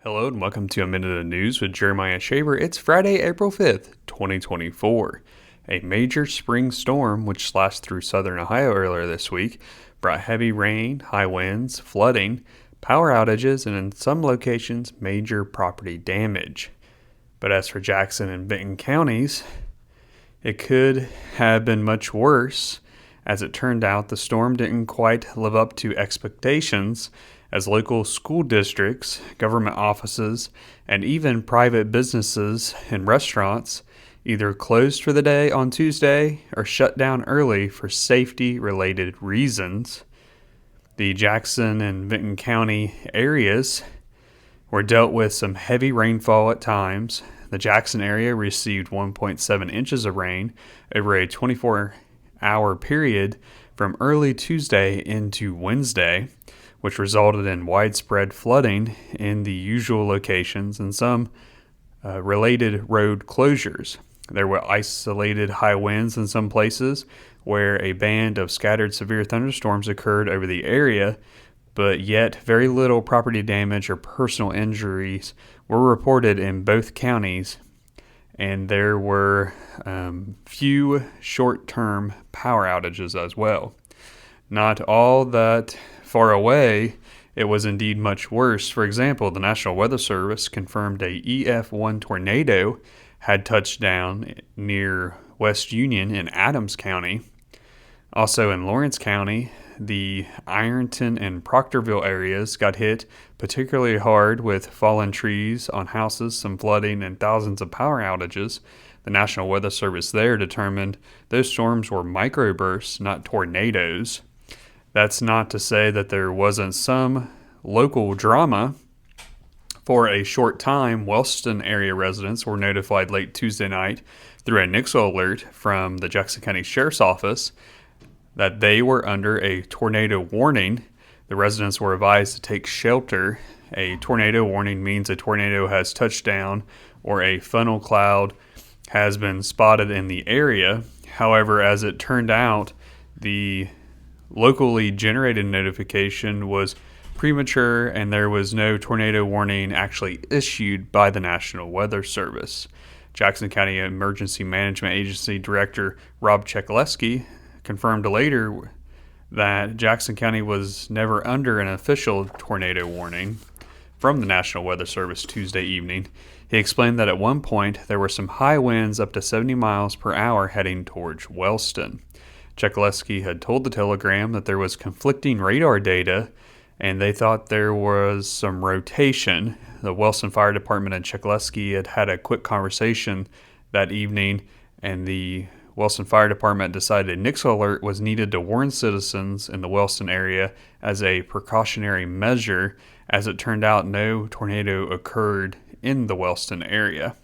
Hello and welcome to A Minute of News with Jeremiah Shaver. It's Friday, April 5th, 2024. A major spring storm, which slashed through southern Ohio earlier this week, brought heavy rain, high winds, flooding, power outages, and in some locations, major property damage. But as for Jackson and Benton counties, it could have been much worse. As it turned out, the storm didn't quite live up to expectations, as local school districts, government offices, and even private businesses and restaurants either closed for the day on Tuesday or shut down early for safety-related reasons. The Jackson and Benton County areas were dealt with some heavy rainfall at times. The Jackson area received 1.7 inches of rain over a 24-hour period from early Tuesday into Wednesday, which resulted in widespread flooding in the usual locations and some related road closures. There were isolated high winds in some places where a band of scattered severe thunderstorms occurred over the area, but yet very little property damage or personal injuries were reported in both counties, and there were few short-term power outages as well. Not all that far away, it was indeed much worse. For example, the National Weather Service confirmed a EF1 tornado had touched down near West Union in Adams County. Also in Lawrence County, the Ironton and Proctorville areas got hit particularly hard with fallen trees on houses, some flooding, and thousands of power outages. The National Weather Service there determined those storms were microbursts, not tornadoes. That's not to say that there wasn't some local drama. For a short time, Wellston area residents were notified late Tuesday night through a Nixle alert from the Jackson County Sheriff's Office that they were under a tornado warning. The residents were advised to take shelter. A tornado warning means a tornado has touched down or a funnel cloud has been spotted in the area. However, as it turned out, the locally generated notification was premature and there was no tornado warning actually issued by the National Weather Service. Jackson County Emergency Management Agency Director Rob Chekaleski confirmed later that Jackson County was never under an official tornado warning from the National Weather Service Tuesday evening. He explained that at one point there were some high winds up to 70 miles per hour heading towards Wellston. Chekaleski had told the Telegram that there was conflicting radar data and they thought there was some rotation. The Wellston Fire Department and Chekaleski had had a quick conversation that evening, and the Wellston Fire Department decided a Nixle alert was needed to warn citizens in the Wellston area as a precautionary measure. As it turned out, no tornado occurred in the Wellston area.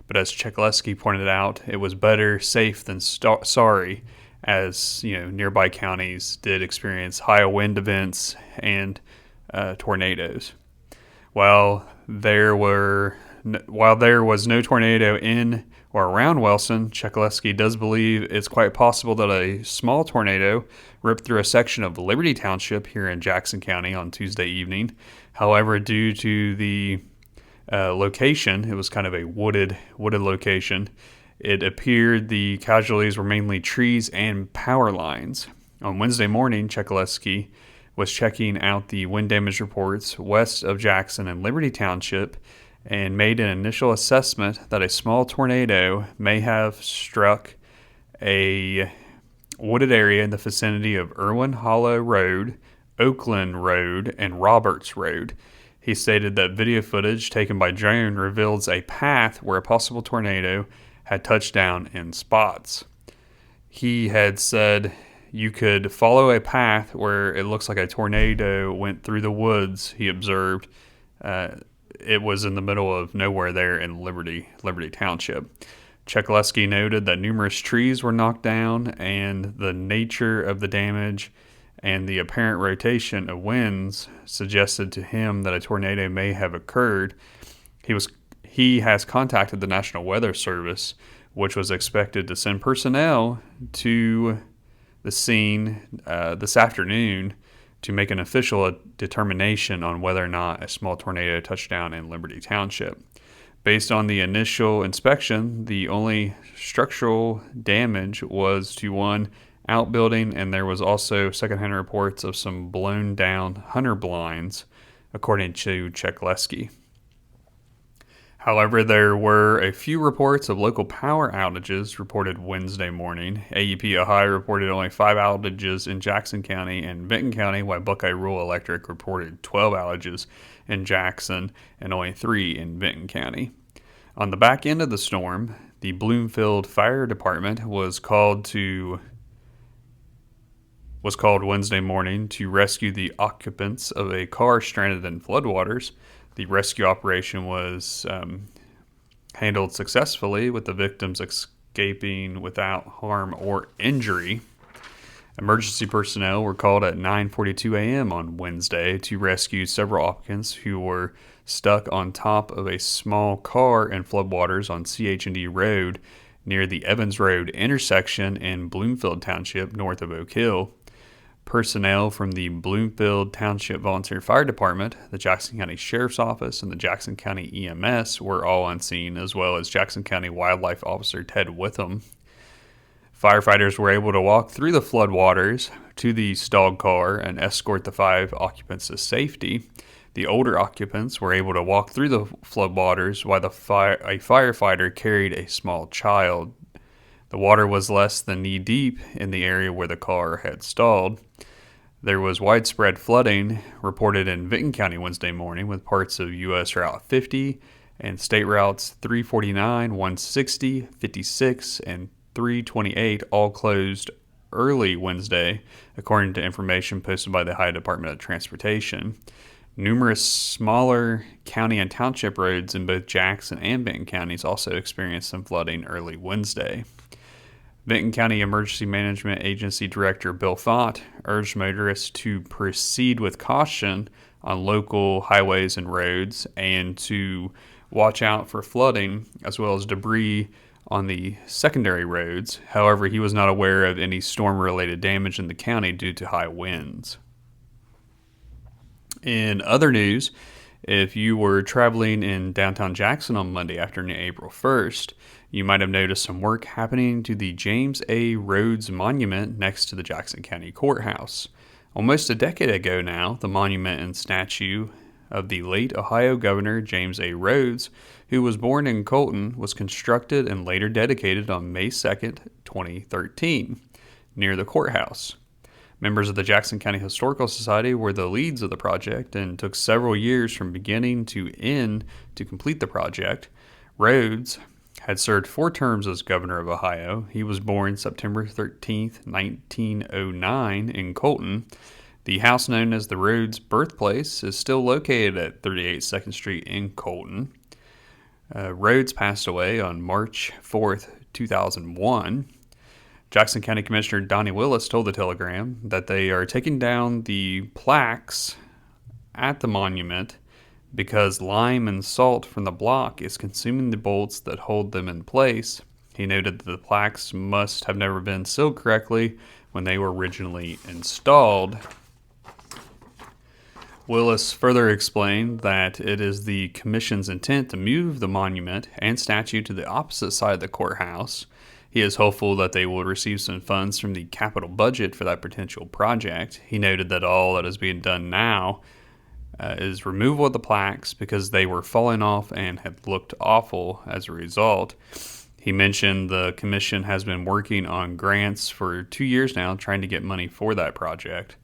But as Chekaleski pointed out, it was better safe than sorry, as nearby counties did experience high wind events and tornadoes. While there was no tornado in or around Wellston, Chekaleski does believe it's quite possible that a small tornado ripped through a section of Liberty Township here in Jackson County on Tuesday evening. However, due to the location, it was kind of a wooded location. It appeared the casualties were mainly trees and power lines. On Wednesday morning, Chekaleski was checking out the wind damage reports west of Jackson and Liberty Township and made an initial assessment that a small tornado may have struck a wooded area in the vicinity of Irwin Hollow Road, Oakland Road, and Roberts Road. He stated that video footage taken by drone reveals a path where a possible tornado had touched down in spots. He had said you could follow a path where it looks like a tornado went through the woods, he observed. It was in the middle of nowhere there in Liberty Township. Chekaleski noted that numerous trees were knocked down, and the nature of the damage and the apparent rotation of winds suggested to him that a tornado may have occurred. He has contacted the National Weather Service, which was expected to send personnel to the scene this afternoon to make an official determination on whether or not a small tornado touched down in Liberty Township. Based on the initial inspection, the only structural damage was to one outbuilding, and there was also secondhand reports of some blown down hunter blinds, according to Chekleski. However, there were a few reports of local power outages reported Wednesday morning. AEP Ohio reported only 5 outages in Jackson County and Benton County, while Buckeye Rural Electric reported 12 outages in Jackson and only 3 in Benton County. On the back end of the storm, the Bloomfield Fire Department was called Wednesday morning to rescue the occupants of a car stranded in floodwaters. The rescue operation was handled successfully, with the victims escaping without harm or injury. Emergency personnel were called at 9:42 a.m. on Wednesday to rescue several occupants who were stuck on top of a small car in floodwaters on CH&D Road near the Evans Road intersection in Bloomfield Township, north of Oak Hill. Personnel from the Bloomfield Township Volunteer Fire Department, the Jackson County Sheriff's Office, and the Jackson County EMS were all on scene, as well as Jackson County Wildlife Officer Ted Witham. Firefighters were able to walk through the floodwaters to the stalled car and escort the 5 occupants to safety. The older occupants were able to walk through the floodwaters while a firefighter carried a small child. The water was less than knee-deep in the area where the car had stalled. There was widespread flooding reported in Benton County Wednesday morning, with parts of U.S. Route 50 and State Routes 349, 160, 56, and 328 all closed early Wednesday, according to information posted by the Ohio Department of Transportation. Numerous smaller county and township roads in both Jackson and Benton counties also experienced some flooding early Wednesday. Benton County Emergency Management Agency Director Bill Thott urged motorists to proceed with caution on local highways and roads and to watch out for flooding as well as debris on the secondary roads. However, he was not aware of any storm-related damage in the county due to high winds. In other news, if you were traveling in downtown Jackson on Monday afternoon, April 1st, you might have noticed some work happening to the James A. Rhodes Monument next to the Jackson County Courthouse. Almost a decade ago now, the monument and statue of the late Ohio Governor James A. Rhodes, who was born in Colton, was constructed and later dedicated on May 2nd, 2013, near the courthouse. Members of the Jackson County Historical Society were the leads of the project and took several years from beginning to end to complete the project. Rhodes had served 4 terms as governor of Ohio. He was born September 13, 1909 in Colton. The house known as the Rhodes birthplace is still located at 38 2nd Street in Colton. Rhodes passed away on March 4th, 2001. Jackson County Commissioner Donnie Willis told the Telegram that they are taking down the plaques at the monument because lime and salt from the block is consuming the bolts that hold them in place. He noted that the plaques must have never been sealed correctly when they were originally installed. Willis further explained that it is the Commission's intent to move the monument and statue to the opposite side of the courthouse. He is hopeful that they will receive some funds from the capital budget for that potential project. He noted that all that is being done now is removal of the plaques because they were falling off and had looked awful as a result. He mentioned the commission has been working on grants for 2 years now, trying to get money for that project.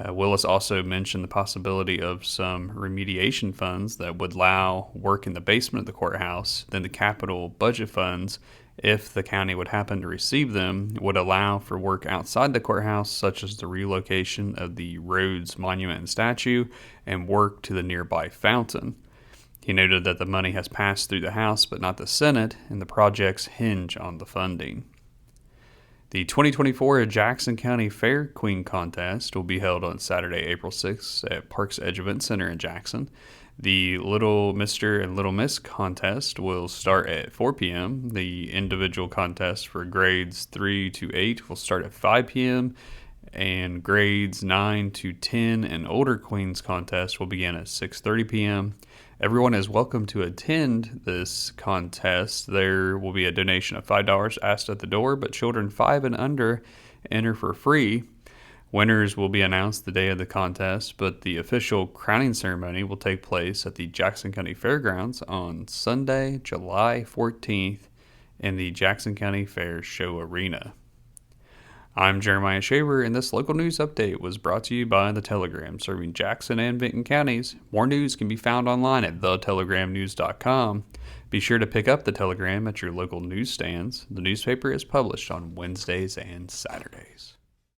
Willis also mentioned the possibility of some remediation funds that would allow work in the basement of the courthouse. Then the capital budget funds, if the county would happen to receive them, would allow for work outside the courthouse, such as the relocation of the Rhodes Monument and statue and work to the nearby fountain. He noted that the money has passed through the House but not the Senate, and the projects hinge on the funding. The 2024 Jackson County Fair Queen Contest will be held on Saturday, April 6th at Parks Edge Event Center in Jackson. The Little Mr. and Little Miss contest will start at 4 p.m. The individual contest for grades 3 to 8 will start at 5 p.m. and grades 9 to 10 and older Queens contest will begin at 6:30 p.m. Everyone is welcome to attend this contest. There will be a donation of $5 asked at the door, but children 5 and under enter for free. Winners will be announced the day of the contest, but the official crowning ceremony will take place at the Jackson County Fairgrounds on Sunday, July 14th in the Jackson County Fair Show Arena. I'm Jeremiah Shaver, and this local news update was brought to you by The Telegram, serving Jackson and Benton counties. More news can be found online at thetelegramnews.com. Be sure to pick up The Telegram at your local newsstands. The newspaper is published on Wednesdays and Saturdays.